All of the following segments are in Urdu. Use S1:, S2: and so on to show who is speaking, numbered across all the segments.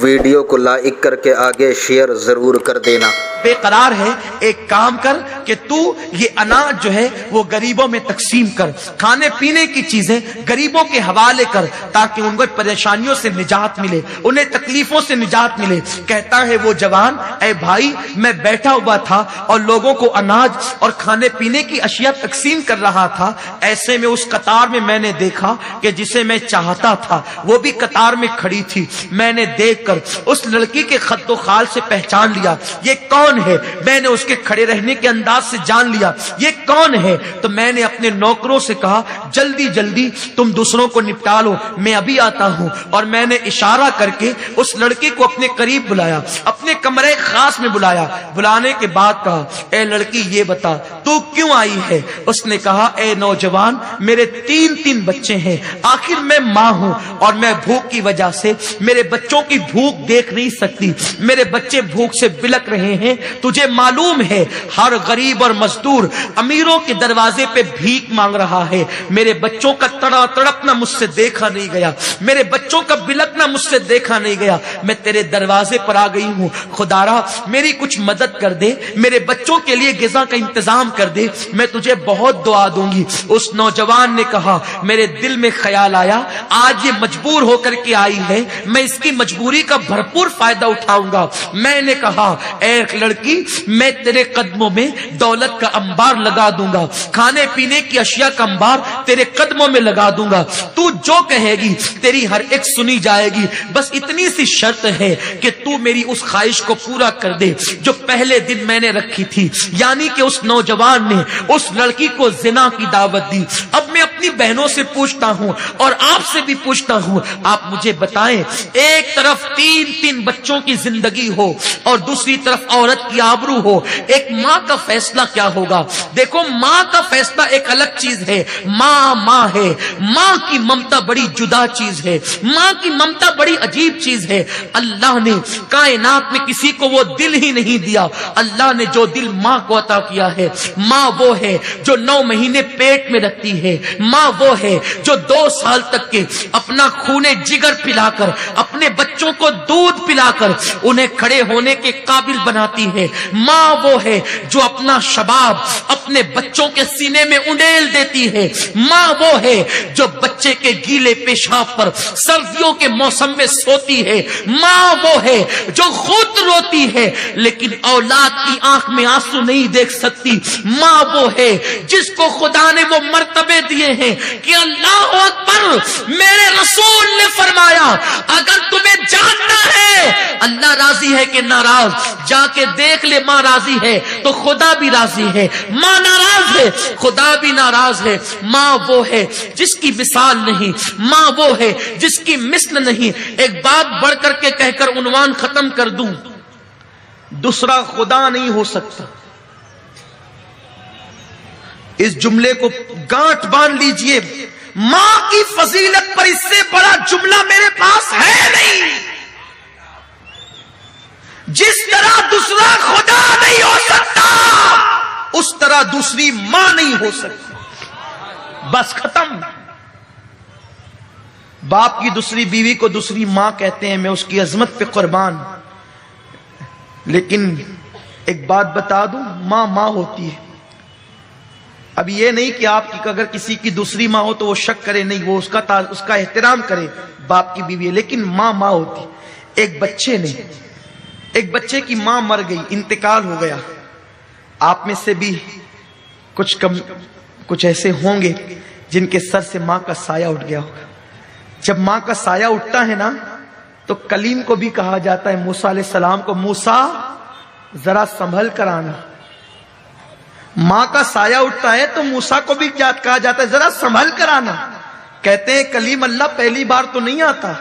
S1: ویڈیو کو لائک کر کے آگے شیئر ضرور کر دینا۔
S2: بےقرار ہے، ایک کام کر کہ تو یہ اناج جو ہے وہ غریبوں میں تقسیم کر، کھانے پینے کی چیزیں غریبوں کے حوالے کر تاکہ ان کو پریشانیوں سے نجات ملے، انہیں تکلیفوں سے نجات ملے۔ کہتا ہے وہ جوان، اے بھائی میں بیٹھا ہوا تھا اور لوگوں کو اناج اور کھانے پینے کی اشیاء تقسیم کر رہا تھا، ایسے میں اس قطار میں نے دیکھا کہ جسے میں چاہتا تھا وہ بھی قطار میں کھڑی تھی۔ میں نے دیکھ کر اس لڑکی کے خط و خال سے پہچان لیا یہ کون ہے، میں نے اس کے کھڑے رہنے کے انداز سے جان لیا یہ کون ہے۔ تو میں نے اپنے نوکروں سے کہا جلدی جلدی تم دوسروں کو نپٹا لو، میں ابھی آتا ہوں۔ اور میں نے اشارہ کر کے اس لڑکی کو اپنے قریب بلایا، اپنے کمرے خاص میں بلایا۔ بلانے کے بعد کہا اے لڑکی یہ بتا تو کیوں آئی ہے؟ اس نے کہا اے نوجوان میرے تین بچے ہیں، آخر میں ماں ہوں اور میں بھوک کی وجہ سے میرے بچوں کی بھوک دیکھ نہیں سکتی، میرے بچے بھوک سے بلک رہے ہیں۔ تجھے معلوم ہے ہر غریب اور مزدور امیروں کے دروازے پہ بھیک مانگ رہا ہے، میرے بچوں کا تڑپنا مجھ سے دیکھا نہیں گیا، میرے بچوں کا بلکنا مجھ سے دیکھا نہیں گیا، میں تیرے دروازے پر آ گئی ہوں، خدارا میری کچھ مدد کر دے، میرے بچوں کے لیے غذا کا انتظام کر دے، میں تجھے بہت دعا دوں گی۔ اس نوجوان نے کہا میرے دل میں خیال آیا آج یہ مجبور ہو کر کے آئی ہے، میں اس کی مجبوری کا بھرپور فائدہ اٹھاؤں گا۔ میں نے کہا اے لڑکی میں تیرے قدموں میں دولت کا انبار لگا دوں گا، کھانے پینے کی اشیاء کا انبار تیرے قدموں میں لگا دوں گا، تو جو کہے گی تیری ہر ایک سنی جائے گی، بس اتنی سی شرط ہے کہ تو میری اس خواہش کو پورا کر دے جو پہلے دن میں نے رکھی تھی، یعنی کہ اس نوجوان نے اس لڑکی کو زنا کی دعوت دی۔ اب میں اپنی بہنوں سے پوچھتا ہوں اور آپ سے بھی پوچھتا ہوں، آپ مجھے بتائیں ایک طرف تین بچوں کی زندگی ہو اور دوسری طرف عورت کی آبرو ہو، ایک ماں کا فیصلہ کیا ہوگا؟ دیکھو ماں کا فیصلہ ایک الگ چیز ہے، ماں ہے، ماں کی ممتا بڑی جدا چیز ہے، ماں کی ممتا بڑی عجیب چیز ہے۔ اللہ نے کائنات میں کسی کو وہ دل ہی نہیں دیا، اللہ نے جو دل ماں کو عطا کیا ہے، ماں وہ ہے جو 9 مہینے پیٹ میں رکھتی ہے، ماں وہ ہے جو 2 سال تک کے اپنا خون جگر پلا کر اپنے بچوں کو دودھ پلا کر انہیں کھڑے ہونے کے قابل بناتی ہے، ماں وہ ہے جو اپنا شباب اپنے بچوں کے سینے میں انڈیل دیتی ہے، ماں وہ ہے جو بچے کے گیلے پیشاب پر سردیوں کے موسم میں سوتی ہے، ماں وہ ہے جو خود روتی ہے لیکن اولاد کی آنکھ میں آنسو نہیں دیکھ سکتی، ماں وہ ہے جس کو خدا نے وہ مرتبے دیے ہیں کہ اللہ اکبر میرے رسول نے فرمایا اگر تمہیں جاننا ہے اللہ راضی ہے کہ ناراض، جا کے دیکھ لے ماں راضی ہے تو خدا بھی راضی ہے، ماں ناراض ہے خدا بھی ناراض ہے۔ ماں وہ ہے جس کی مثال نہیں، ماں وہ ہے جس کی مثل نہیں۔ ایک بات بڑھ کر کے کہہ کر عنوان ختم کر دوں، دوسرا خدا نہیں ہو سکتا۔ اس جملے کو گانٹھ باندھ لیجئے، ماں کی فضیلت پر اس سے بڑا جملہ میرے پاس ہے نہیں۔ جس طرح دوسرا خدا نہیں ہو سکتا اس طرح دوسری ماں نہیں ہو سکتی، بس ختم۔ باپ کی دوسری بیوی کو دوسری ماں کہتے ہیں، میں اس کی عظمت پہ قربان، لیکن ایک بات بتا دوں ماں ہوتی ہے۔ اب یہ نہیں کہ آپ کی اگر کسی کی دوسری ماں ہو تو وہ شک کرے، نہیں، وہ اس کا احترام کرے، باپ کی بیوی ہے، لیکن ماں ہوتی۔ ایک بچے کی ماں مر گئی، انتقال ہو گیا۔ آپ میں سے بھی کچھ ایسے ہوں گے جن کے سر سے ماں کا سایہ اٹھ گیا ہوگا۔ جب ماں کا سایہ اٹھتا ہے نا تو کلیم کو بھی کہا جاتا ہے، موسیٰ علیہ السلام کو، موسیٰ ذرا سنبھل کر آنا۔ ماں کا سایہ اٹھتا ہے تو موسیٰ کو بھی کہا جاتا ہے ذرا سنبھل کر آنا۔ کہتے ہیں کلیم اللہ پہلی بار تو نہیں آتا،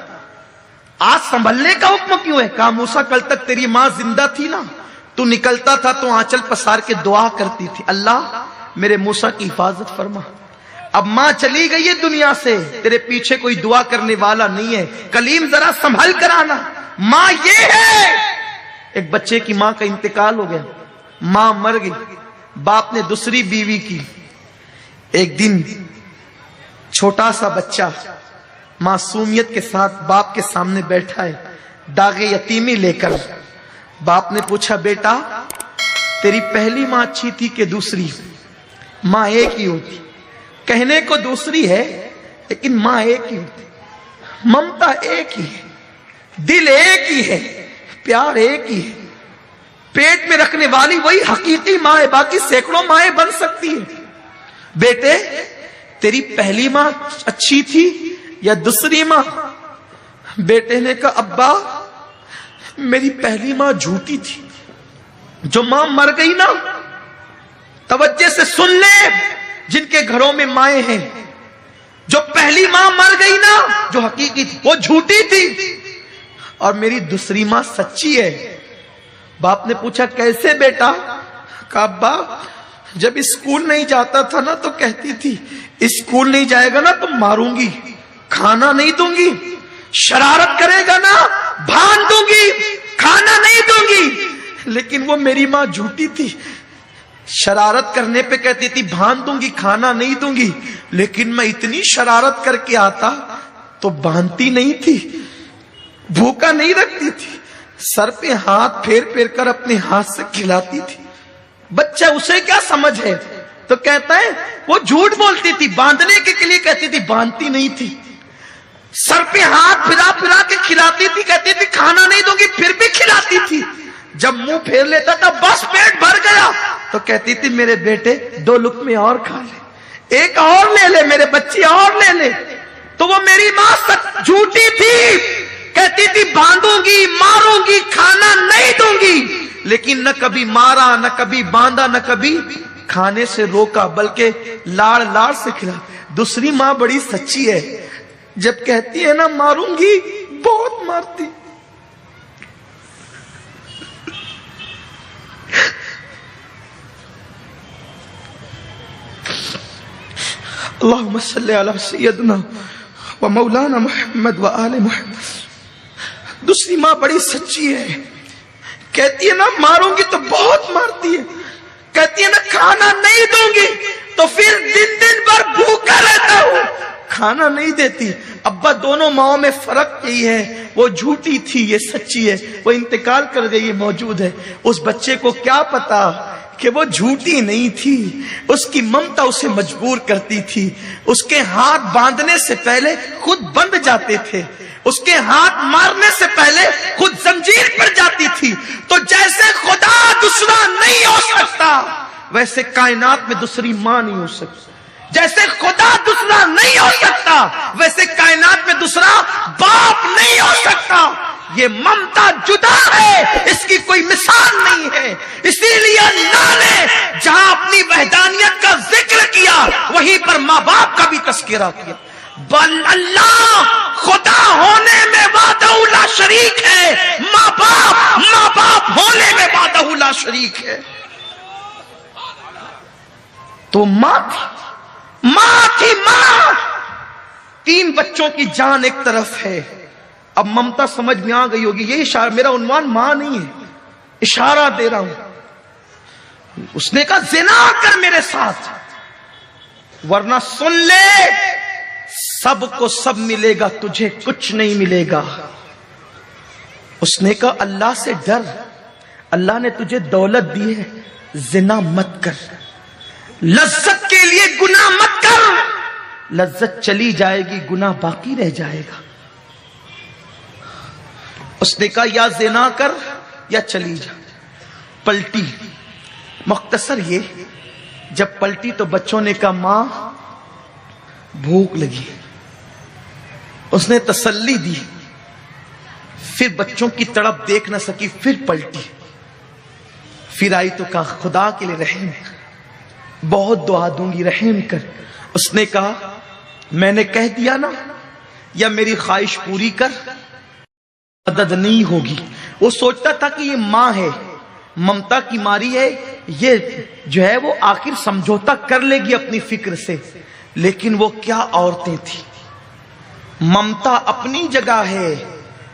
S2: آج سنبھلنے کا حکم کیوں ہے؟ کہا موسیٰ کل تک تیری ماں زندہ تھی نا، تو نکلتا تھا تو آنچل پسار کے دعا کرتی تھی، اللہ میرے موسیٰ کی حفاظت فرما۔ اب ماں چلی گئی ہے دنیا سے، تیرے پیچھے کوئی دعا کرنے والا نہیں ہے، کلیم ذرا سنبھل کر آنا۔ ماں یہ ہے۔ ایک بچے کی ماں کا انتقال ہو گیا، ماں مر گئی، باپ نے دوسری بیوی کی۔ ایک دن چھوٹا سا بچہ معصومیت کے ساتھ باپ کے سامنے بیٹھا ہے، داغ یتیمی لے کر باپ نے پوچھا بیٹا تیری پہلی ماں اچھی تھی کہ دوسری؟ ماں ایک ہی ہوتی، کہنے کو دوسری ہے لیکن ماں ایک ہی ہوتی، ممتا ایک ہی ہے، دل ایک ہی ہے، پیار ایک ہی ہے، پیٹ میں رکھنے والی وہی حقیقی ماں ہے، باقی سینکڑوں مائیں بن سکتی ہیں۔ بیٹے تیری پہلی ماں اچھی تھی یا دوسری ماں؟ بیٹے نے کہا ابا میری پہلی ماں جھوٹی تھی، جو ماں مر گئی نا، توجہ سے سن لے جن کے گھروں میں مائیں ہیں، جو پہلی ماں مر گئی نا جو حقیقی تھی وہ جھوٹی تھی، اور میری دوسری ماں سچی ہے۔ باپ نے پوچھا کیسے بیٹا؟ کہا ابا جب اسکول نہیں جاتا تھا نا تو کہتی تھی اسکول نہیں جائے گا نا تو ماروں گی، کھانا نہیں دوں گی، شرارت کرے گا نا بھان دوں گی، کھانا نہیں دوں گی، لیکن وہ میری ماں جھوٹی تھی، شرارت کرنے پہ کہتی تھی بھان دوں گی کھانا نہیں دوں گی، لیکن میں اتنی شرارت کر کے آتا تو باندھتی نہیں تھی، بھوکا نہیں رکھتی تھی، سر پہ ہاتھ پھیر پھیر کر اپنے ہاتھ سے کھلاتی تھی۔ بچہ اسے کیا سمجھ ہے؟ تو کہتا ہے وہ جھوٹ بولتی تھی، باندھنے کے لیے کہتی تھی، باندھتی نہیں تھی، سر پہ ہاتھ پھرا پھرا کے کھلاتی تھی، کہتی تھی کھانا نہیں دوں گی، پھر بھی کھلاتی تھی، جب منہ پھیر لیتا تھا بس پیٹ بھر گیا تو کہتی تھی میرے بیٹے 2 لقمے اور کھا لے، ایک اور لے لے، میرے بچے اور لے لے۔ تو وہ میری ماں جھوٹی تھی، کہتی تھی باندھوں گی، ماروں گی، کھانا نہیں دوں گی، لیکن نہ کبھی مارا، نہ کبھی باندھا، نہ کبھی کھانے سے روکا، بلکہ لاڑ لاڑ سے کھلا۔ دوسری ماں بڑی سچی ہے، جب کہتی ہے نا ماروں گی بہت مارتی۔ اللہم صلی علی سیدنا و مولانا محمد و آل محمد۔ دوسری ماں بڑی سچی ہے، کہتی ہے نا ماروں گی تو بہت مارتی ہے، کہتی ہے نا کھانا نہیں دوں گی تو پھر دن دن بھر بھوکا رہتا ہوں، کھانا نہیں دیتی۔ ابا دونوں ماؤں میں فرق یہی ہے، وہ جھوٹی تھی، یہ سچی ہے، وہ انتقال کر گئی، یہ موجود ہے۔ اس بچے کو کیا پتا کہ وہ جھوٹی نہیں تھی، اس کی ممتا اسے مجبور کرتی تھی، اس کے ہاتھ باندھنے سے پہلے خود بندھ جاتے تھے، اس کے ہاتھ مارنے سے پہلے خود زنجیر پر جاتی تھی۔ تو جیسے خدا دوسرا نہیں ہو سکتا ویسے کائنات میں دوسری ماں نہیں ہو سکتی، جیسے خدا دوسرا نہیں ہو سکتا ویسے کائنات میں دوسرا باپ نہیں ہو سکتا۔ یہ ممتا جدا ہے، اس کی کوئی مثال نہیں ہے، اسی لیے اللہ نے جہاں اپنی وحدانیت کا ذکر کیا وہیں پر ماں باپ کا بھی تذکرہ کیا۔ بل اللہ خدا ہونے میں وحدہ لا شریک ہے، ماں باپ ہونے میں وحدہ لا شریک ہے۔ تو ماں تھی ماں، 3 بچوں کی جان ایک طرف ہے۔ اب ممتا سمجھ میں آ گئی ہوگی، یہ اشارہ، میرا عنوان ماں نہیں ہے، اشارہ دے رہا ہوں۔ اس نے کہا زنا کر میرے ساتھ ورنہ سن لے سب کو سب ملے گا، تجھے کچھ نہیں ملے گا۔ اس نے کہا اللہ سے ڈر، اللہ نے تجھے دولت دی ہے، زنا مت کر، لذت کے لیے گناہ مت کر، لذت چلی جائے گی گناہ باقی رہ جائے گا۔ اس نے کہا یا زنا کر یا چلی جا۔ پلٹی، مختصر یہ، جب پلٹی تو بچوں نے کہا ماں بھوک لگی، اس نے تسلی دی، پھر بچوں کی تڑپ دیکھ نہ سکی، پھر پلٹی، پھر آئی تو کہا خدا کے لیے رحم کر، بہت دعا دوں گی رحم کر۔ اس نے کہا میں نے کہہ دیا نا، یا میری خواہش پوری کر، مدد نہیں ہوگی۔ وہ سوچتا تھا کہ یہ ماں ہے، ممتا کی ماری ہے، یہ جو ہے وہ آخر سمجھوتا کر لے گی اپنی فکر سے، لیکن وہ کیا عورتیں تھیں۔ ممتا اپنی جگہ ہے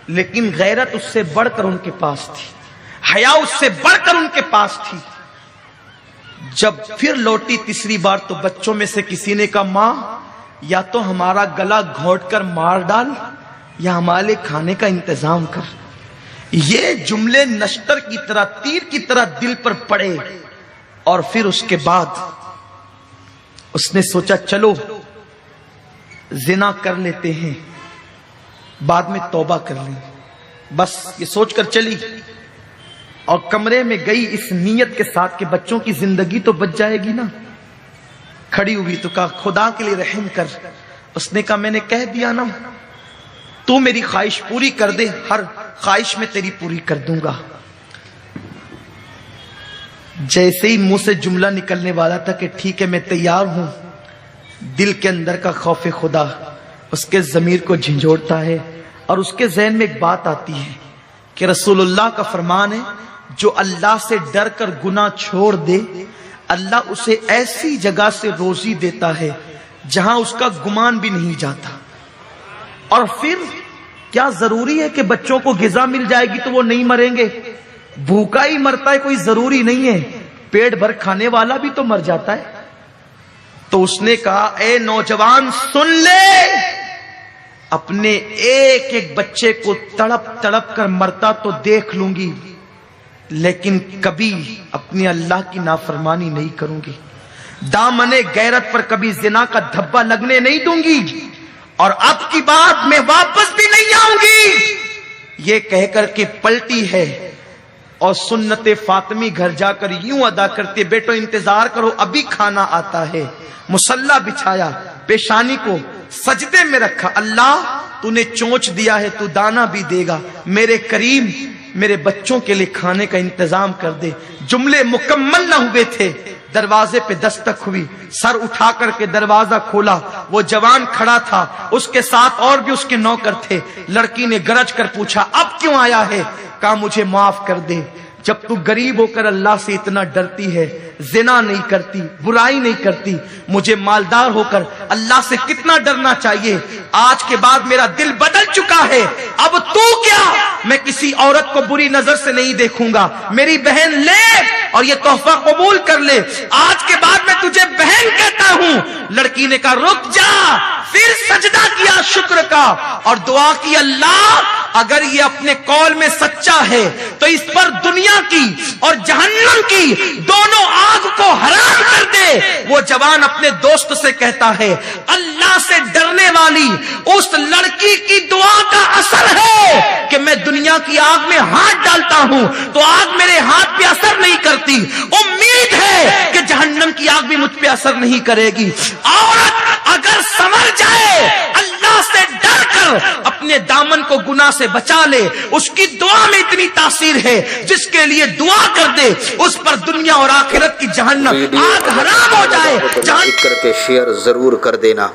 S2: لیکن غیرت اس سے بڑھ کر ان کے پاس تھی، حیا اس سے بڑھ کر ان کے پاس تھی۔ جب پھر لوٹی تیسری بار تو بچوں میں سے کسی نے کہا ماں یا تو ہمارا گلا گھونٹ کر مار ڈال یا ہمارے کھانے کا انتظام کر۔ یہ جملے نشتر کی طرح تیر کی طرح دل پر پڑے اور پھر اس کے بعد اس نے سوچا چلو زنا کر لیتے ہیں، بعد میں توبہ کر لیں، بس یہ سوچ کر چلی اور کمرے میں گئی اس نیت کے ساتھ کہ بچوں کی زندگی تو بچ جائے گی نا۔ کھڑی ہوئی تو کہا خدا کے لیے رحم کر۔ اس نے کہا میں نے کہہ دیا نا، تو میری خواہش پوری کر دے، ہر خواہش میں تیری پوری کر دوں گا۔ جیسے ہی منہ سے جملہ نکلنے والا تھا کہ ٹھیک ہے میں تیار ہوں، دل کے اندر کا خوف خدا اس کے ضمیر کو جھنجھوڑتا ہے اور اس کے ذہن میں ایک بات آتی ہے کہ رسول اللہ کا فرمان ہے جو اللہ سے ڈر کر گناہ چھوڑ دے اللہ اسے ایسی جگہ سے روزی دیتا ہے جہاں اس کا گمان بھی نہیں جاتا۔ اور پھر کیا ضروری ہے کہ بچوں کو غذا مل جائے گی تو وہ نہیں مریں گے؟ بھوکا ہی مرتا ہے، کوئی ضروری نہیں ہے، پیٹ بھر کھانے والا بھی تو مر جاتا ہے۔ تو اس نے کہا اے نوجوان سن لے، اپنے ایک ایک بچے کو تڑپ تڑپ کر مرتا تو دیکھ لوں گی، لیکن کبھی اپنی اللہ کی نافرمانی نہیں کروں گی، دامن غیرت پر کبھی زنا کا دھبا لگنے نہیں دوں گی، اور اب کی بات میں واپس بھی نہیں آؤں گی۔ یہ کہہ کر کے پلٹی ہے اور سنت فاطمی گھر جا کر یوں ادا کرتے بیٹو انتظار کرو ابھی کھانا آتا ہے۔ مصلی بچھایا، پیشانی کو سجدے میں رکھا، اللہ تو نے چونچ دیا ہے تو دانا بھی دے گا، میرے کریم میرے بچوں کے لیے کھانے کا انتظام کر دے۔ جملے مکمل نہ ہوئے تھے، دروازے پہ دستک ہوئی، سر اٹھا کر کے دروازہ کھولا، وہ جوان کھڑا تھا، اس کے ساتھ اور بھی اس کے نوکر تھے۔ لڑکی نے گرج کر پوچھا اب کیوں آیا ہے؟ کہا مجھے معاف کر دے، جب تو غریب ہو کر اللہ سے اتنا ڈرتی ہے، زنا نہیں کرتی، برائی نہیں کرتی، مجھے مالدار ہو کر اللہ سے کتنا ڈرنا چاہیے۔ آج کے بعد میرا دل بدل چکا ہے، اب تو کیا، میں کسی عورت کو بری نظر سے نہیں دیکھوں گا، میری بہن لے اور یہ تحفہ قبول کر لے، آج کے بعد میں تجھے بہن کہتا ہوں۔ لڑکی نے کہا رک جا، پھر سجدہ کیا شکر کا اور دعا کی اللہ اگر یہ اپنے قول میں سچا ہے تو اس پر دنیا کی اور جہنم کی دونوں آگ کو حرام کر دے۔ وہ جوان اپنے دوست سے کہتا ہے اللہ سے ڈرنے والی اس لڑکی کی دعا کا اثر ہے کہ میں دنیا کی آگ میں ہاتھ ڈالتا ہوں تو آگ میرے ہاتھ پہ اثر نہیں کرتی، امید ہے کہ جہنم کی آگ بھی مجھ پہ اثر نہیں کرے گی۔ عورت اگر سنور جائے، اللہ سے ڈر کر اپنے دامن کو گناہ سے بچا لے، اس کی دعا میں اتنی تاثیر ہے، جس کے لیے دعا کر دے اس پر دنیا اور آخرت کی جہنم آگ حرام ہو جائے۔
S1: لائک کر کے شیئر ضرور کر دینا۔